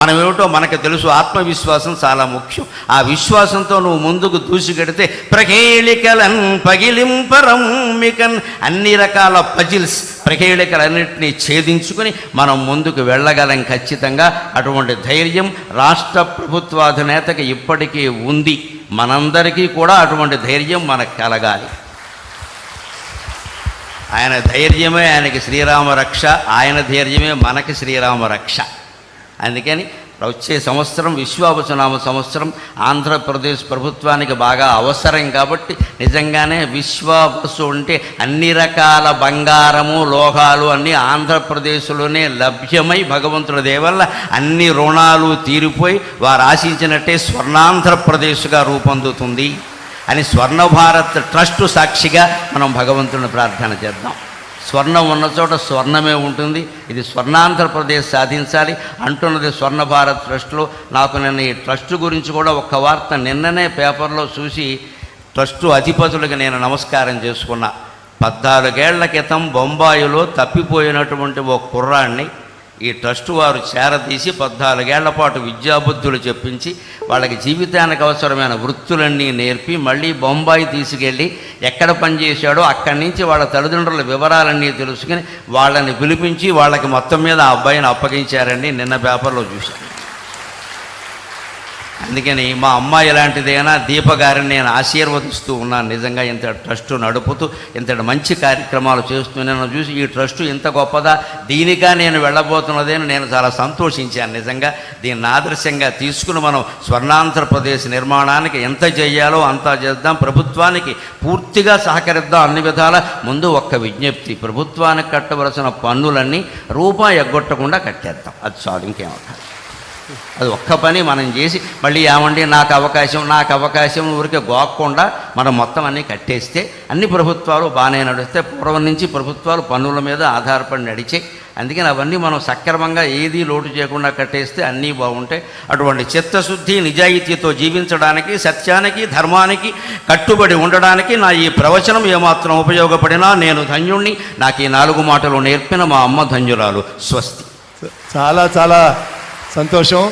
మనం ఏమిటో మనకు తెలుసు. ఆత్మవిశ్వాసం చాలా ముఖ్యం. ఆ విశ్వాసంతో నువ్వు ముందుకు దూసుకెడితే ప్రకేళికలన్ పగిలింపరమ్మికన్, అన్ని రకాల పజిల్స్ ప్రకేళికలన్నింటినీ ఛేదించుకుని మనం ముందుకు వెళ్ళగలం ఖచ్చితంగా. అటువంటి ధైర్యం రాష్ట్ర ప్రభుత్వాధినేతకి ఇప్పటికీ ఉంది. మనందరికీ కూడా అటువంటి ధైర్యం మనకు కలగాలి. ఆయన ధైర్యమే ఆయనకి శ్రీరామ రక్ష, ఆయన ధైర్యమే మనకి శ్రీరామ రక్ష. అందుకని వచ్చే సంవత్సరం విశ్వావసునామ సంవత్సరం ఆంధ్రప్రదేశ్ ప్రభుత్వానికి బాగా అవసరం. కాబట్టి నిజంగానే విశ్వావసు అంటే అన్ని రకాల బంగారము లోహాలు అన్నీ ఆంధ్రప్రదేశ్లోనే లభ్యమై భగవంతుడి దేవల్ల అన్ని రుణాలు తీరిపోయి వారు ఆశించినట్టే స్వర్ణాంధ్రప్రదేశ్గా రూపొందుతుంది అని స్వర్ణ భారత్ ట్రస్ట్ సాక్షిగా మనం భగవంతుని ప్రార్థన చేద్దాం. స్వర్ణం ఉన్న చోట స్వర్ణమే ఉంటుంది. ఇది స్వర్ణాంధ్రప్రదేశ్ సాధించాలి అంటున్నది స్వర్ణ భారత్ ట్రస్ట్లో. నాకు నేను ఈ ట్రస్ట్ గురించి కూడా ఒక్క వార్త నిన్ననే పేపర్లో చూసి ట్రస్టు అధిపతులకు నేను నమస్కారం చేసుకున్నా. 14 ఏళ్ల క్రితం బొంబాయిలో తప్పిపోయినటువంటి ఓ కుర్రాన్ని ఈ ట్రస్టు వారు చేరదీసి 14 ఏళ్ల పాటు విద్యాబుద్ధులు చెప్పించి వాళ్ళకి జీవితానికి అవసరమైన వృత్తులన్నీ నేర్పి మళ్ళీ బొంబాయి తీసుకెళ్ళి ఎక్కడ పనిచేశాడో అక్కడి నుంచి వాళ్ళ తల్లిదండ్రుల వివరాలన్నీ తెలుసుకుని వాళ్ళని పిలిపించి వాళ్ళకి మొత్తం మీద ఆ అబ్బాయిని అప్పగించారండి. నిన్న పేపర్లో చూశాను. అందుకని మా అమ్మాయి ఇలాంటిదైనా దీప గారిని నేను ఆశీర్వదిస్తూ ఉన్నాను. నిజంగా ఇంత ట్రస్టు నడుపుతూ ఇంతటి మంచి కార్యక్రమాలు చేస్తూ నేను చూసి ఈ ట్రస్టు ఇంత గొప్పదా, దీనిగా నేను వెళ్ళబోతున్నదని నేను చాలా సంతోషించాను. నిజంగా దీన్ని ఆదర్శంగా తీసుకుని మనం స్వర్ణాంధ్రప్రదేశ్ నిర్మాణానికి ఎంత చేయాలో అంతా చేద్దాం. ప్రభుత్వానికి పూర్తిగా సహకరిద్దాం అన్ని విధాల. ముందు ఒక్క విజ్ఞప్తి, ప్రభుత్వానికి కట్టవలసిన పన్నులన్నీ రూపాయి ఎగ్గొట్టకుండా కట్టేద్దాం. అది చాలు, ఇంకేమవుతుంది. అది ఒక్క పని మనం చేసి మళ్ళీ ఏమండి నాకు అవకాశం ఊరికే గోక్కుండా మనం మొత్తం అన్నీ కట్టేస్తే అన్ని ప్రభుత్వాలు బాగానే నడిస్తే. పూర్వం నుంచి ప్రభుత్వాలు పన్నుల మీద ఆధారపడి నడిచాయి. అందుకని అవన్నీ మనం సక్రమంగా ఏదీ లోటు చేయకుండా కట్టేస్తే అన్నీ బాగుంటాయి. అటువంటి చిత్తశుద్ధి నిజాయితీతో జీవించడానికి, సత్యానికి ధర్మానికి కట్టుబడి ఉండడానికి నా ఈ ప్రవచనం ఏమాత్రం ఉపయోగపడినా నేను ధన్యుణ్ణి. నాకు ఈ 4 మాటలు నేర్పిన మా అమ్మ ధన్యురాలు. స్వస్తి. చాలా చాలా సంతోషం.